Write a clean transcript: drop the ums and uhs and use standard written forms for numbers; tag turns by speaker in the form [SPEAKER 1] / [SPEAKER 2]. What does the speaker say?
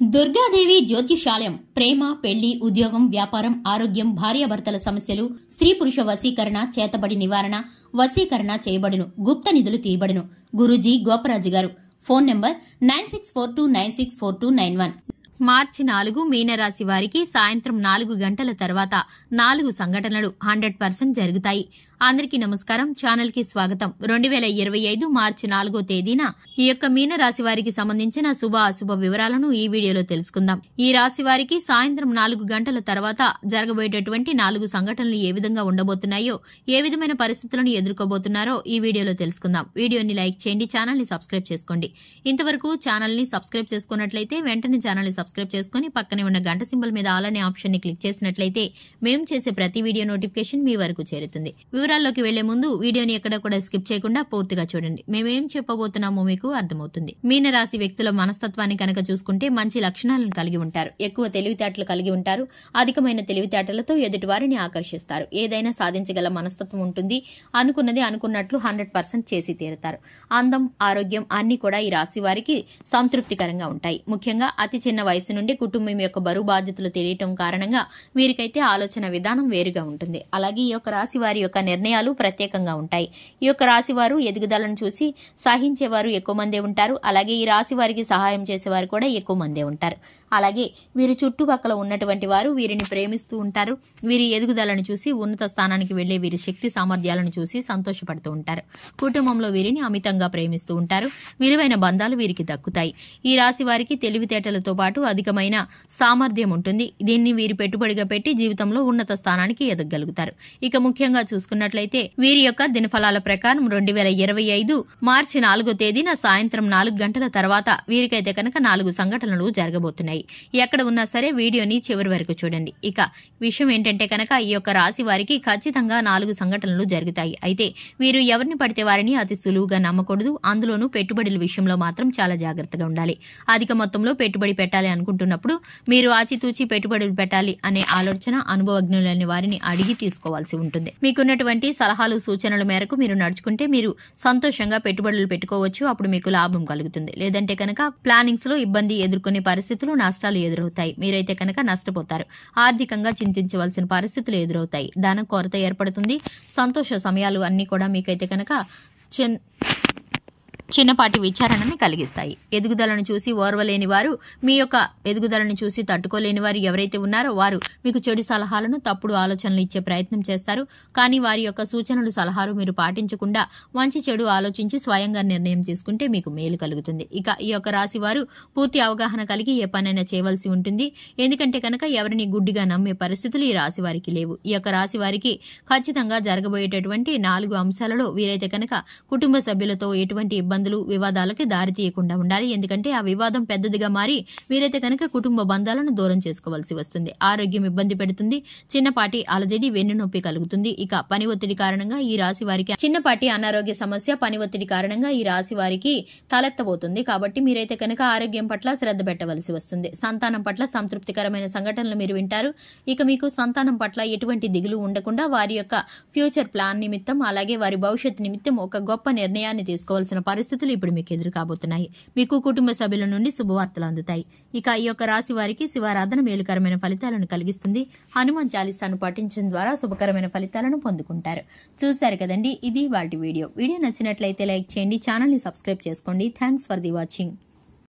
[SPEAKER 1] దుర్గాదేవి జ్యోతిషాలయం ప్రేమ, పెళ్లి, ఉద్యోగం, వ్యాపారం, ఆరోగ్యం, భార్యాభర్తల సమస్యలు, స్త్రీ పురుష వశీకరణ, చేతబడి నివారణ, వశీకరణ చేయబడును, గుప్త నిధులు తీయబడును. గురూజీ గోపరాజు గారు. Phone number 9642964291. మార్చి 4 మీనరాశి వారికి సాయంత్రం 4 గంటల తర్వాత 4 సంఘటనలు 100% జరుగుతాయి. అందరికీ నమస్కారం. ఛానల్ కి స్వాగతం. 2025 మార్చి 4వ తేదీన ఈ యొక్క మీనరాశి వారికి సంబంధించిన శుభ అశుభ వివరాలను ఈ వీడియోలో తెలుసుకుందాం. ఈ రాశి వారికి సాయంత్రం 4 గంటల తర్వాత జరగబోయేటటువంటి 4 సంఘటనలు ఏ విధంగా ఉండబోతున్నాయో, ఏ విధమైన పరిస్థితులను ఎదుర్కోబోతున్నారో ఈ వీడియోలో తెలుసుకుందాం. వీడియోని లైక్ చేయండి, ఛానల్ ని సబ్స్క్రైబ్ చేసుకోండి. ఇంతవరకు ఛానల్ ని సబ్స్క్రైబ్ చేసుకున్నట్లయితే వెంటనే ఛానల్ ని సబ్స్క్రైబ్ చేసుకుని పక్కనే ఉన్న గంట సింబల్ మీద ఆల్ అనే ఆప్షన్ ని క్లిక్ చేసినట్లయితే మేము చేసే ప్రతి వీడియో నోటిఫికేషన్ మీ వరకు చేరుతుంది. వివరాల్లోకి వెళ్లే ముందు వీడియోని ఎక్కడ కూడా స్కిప్ చేయకుండా పూర్తిగా చూడండి. మేమేం చెప్పబోతున్నామో మీకు అర్థమవుతుంది. మీనరాశి వ్యక్తుల మనస్తత్వాన్ని కనుక చూసుకుంటే మంచి లక్షణాలను కలిగి ఉంటారు. ఎక్కువ తెలివితేటలు కలిగి ఉంటారు. అధికమైన తెలివితేటలతో ఎదుటి వారిని ఆకర్షిస్తారు. ఏదైనా సాధించగల మనస్తత్వం ఉంటుంది. అనుకున్నది అనుకున్నట్లు 100% చేసి తీరుతారు. అందం, ఆరోగ్యం అన్ని కూడా ఈ రాశి వారికి సంతృప్తికరంగా ఉంటాయి. ముఖ్యంగా అతి చిన్న వయసు నుండి కుటుంబం యొక్క బరువు బాధ్యతలు తెలియటం కారణంగా వీరికైతే ఆలోచన విధానం వేరుగా ఉంటుంది. అలాగే ఈ యొక్క రాశి వారి యొక్క నిర్ణయాలు ప్రత్యేకంగా ఉంటాయి. ఈ యొక్క రాశి వారు ఎదుగుదలను చూసి సహించేవారు ఎక్కువ మందే ఉంటారు. అలాగే ఈ రాశి వారికి సహాయం చేసేవారు కూడా ఎక్కువ మందే ఉంటారు. అలాగే వీరి చుట్టుపక్కల ఉన్నటువంటి వారు వీరిని ప్రేమిస్తూ ఉంటారు. వీరి ఎదుగుదలను చూసి ఉన్నత స్థానానికి వెళ్లే వీరి శక్తి సామర్థ్యాలను చూసి సంతోషపడుతూ ఉంటారు. కుటుంబంలో వీరిని అమితంగా ప్రేమిస్తూ ఉంటారు. విలువైన బంధాలు వీరికి దక్కుతాయి. ఈ రాశి వారికి తెలివితేటలతో పాటు అధికమైన సామర్థ్యం ఉంటుంది. దీన్ని వీరు పెట్టుబడిగా పెట్టి జీవితంలో ఉన్నత స్థానానికి ఎదగలుగుతారు. ఇక ముఖ్యంగా చూసుకున్నట్లయితే వీరి యొక్క దినఫలాల ప్రకారం 2025 మార్చి 4వ తేదీన సాయంత్రం 4 గంటల తర్వాత వీరికైతే కనుక 4 సంఘటనలు జరగబోతున్నాయి. ఎక్కడ ఉన్నా సరే వీడియోని చివరి వరకు చూడండి. ఇక విషయం ఏంటంటే కనుక ఈ యొక్క రాశి వారికి ఖచ్చితంగా 4 సంఘటనలు జరుగుతాయి. అయితే వీరు ఎవరిని పడితే వారిని అతి సులువుగా నమ్మకూడదు. అందులోనూ పెట్టుబడుల విషయంలో మాత్రం చాలా జాగ్రత్తగా ఉండాలి. అధిక మొత్తంలో పెట్టుబడి పెట్టాలి అనుకుంటున్నప్పుడు మీరు ఆచితూచి పెట్టుబడులు పెట్టాలి అనే ఆలోచన అనుభవజ్ఞులైన వారిని అడిగి తీసుకోవాల్సి ఉంటుంది. మీకున్నటువంటి సలహాలు, సూచనల మేరకు మీరు నడుచుకుంటే మీరు సంతోషంగా పెట్టుబడులు పెట్టుకోవచ్చు. అప్పుడు మీకు లాభం కలుగుతుంది. లేదంటే కనుక ప్లానింగ్స్ లో ఇబ్బంది ఎదుర్కొనే పరిస్థితులు, నష్టాలు ఎదురవుతాయి. మీరైతే కనుక నష్టపోతారు. ఆర్థికంగా చింతించవలసిన పరిస్థితులు ఎదురవుతాయి. ధన కొరత ఏర్పడుతుంది. సంతోష సమయాలు అన్ని కూడా మీకైతే కనుక చిన్నపాటి విచారణని కలిగిస్తాయి. ఎదుగుదలను చూసి ఓర్వలేని వారు, మీ యొక్క ఎదుగుదలను చూసి తట్టుకోలేని వారు ఎవరైతే ఉన్నారో వారు మీకు చెడు సలహాలను, తప్పుడు ఆలోచనలు ఇచ్చే ప్రయత్నం చేస్తారు. కానీ వారి యొక్క సూచనలు, సలహాలు మీరు పాటించకుండా మంచి చెడు ఆలోచించి స్వయంగా నిర్ణయం తీసుకుంటే మీకు మేలు కలుగుతుంది. ఇక ఈ యొక్క రాశి వారు పూర్తి అవగాహన కలిగి ఏ పనైనా చేయవలసి ఉంటుంది. ఎందుకంటే కనుక ఎవరిని గుడ్డిగా నమ్మే పరిస్థితులు ఈ రాశి వారికి లేవు. ఈ యొక్క రాశి వారికి ఖచ్చితంగా జరగబోయేటటువంటి 4 అంశాలలో వీరైతే కనుక కుటుంబ సభ్యులతో ఎటువంటి ఇబ్బందులు, వివాదాలకి దారి తీయకుండా ఉండాలి. ఎందుకంటే ఆ వివాదం పెద్దదిగా మారి వీరైతే కనుక కుటుంబ బంధాలను దూరం చేసుకోవాల్సి వస్తుంది. ఆరోగ్యం ఇబ్బంది పెడుతుంది. చిన్నపాటి అలజడి, వెన్నునొప్పి కలుగుతుంది. ఇక పని ఒత్తిడి కారణంగా ఈ రాశి వారికి చిన్నపాటి అనారోగ్య సమస్య, పని ఒత్తిడి కారణంగా ఈ రాశి వారికి తలెత్తబోతుంది. కాబట్టి మీరైతే కనుక ఆరోగ్యం పట్ల శ్రద్ధ పెట్టవలసి వస్తుంది. సంతానం పట్ల సంతృప్తికరమైన సంఘటనలు మీరు వింటారు. ఇక మీకు సంతానం పట్ల ఎటువంటి దిగులు ఉండకుండా వారి యొక్క ఫ్యూచర్ ప్లాన్ నిమిత్తం, అలాగే వారి భవిష్యత్తు నిమిత్తం ఒక గొప్ప నిర్ణయాన్ని తీసుకోవాల్సిన పరిస్థితులు ఇప్పుడు మీకు ఎదురు కాబోతున్నాయి. మీకు కుటుంబ సభ్యుల నుండి శుభవార్తలు అందుతాయి. ఇక ఈ యొక్క రాశి వారికి శివారాధన మేలుకరమైన ఫలితాలను కలిగిస్తుంది. హనుమాన్ చాలీసాను పఠించడం ద్వారా శుభకరమైన ఫలితాలను పొందుకుంటారు. చూశారు కదండి, ఇది వాటి వీడియో. వీడియో నచ్చినట్లయితే లైక్ చేయండి, ఛానల్ ని సబ్స్క్రైబ్ చేసుకోండి. Thanks for the watching.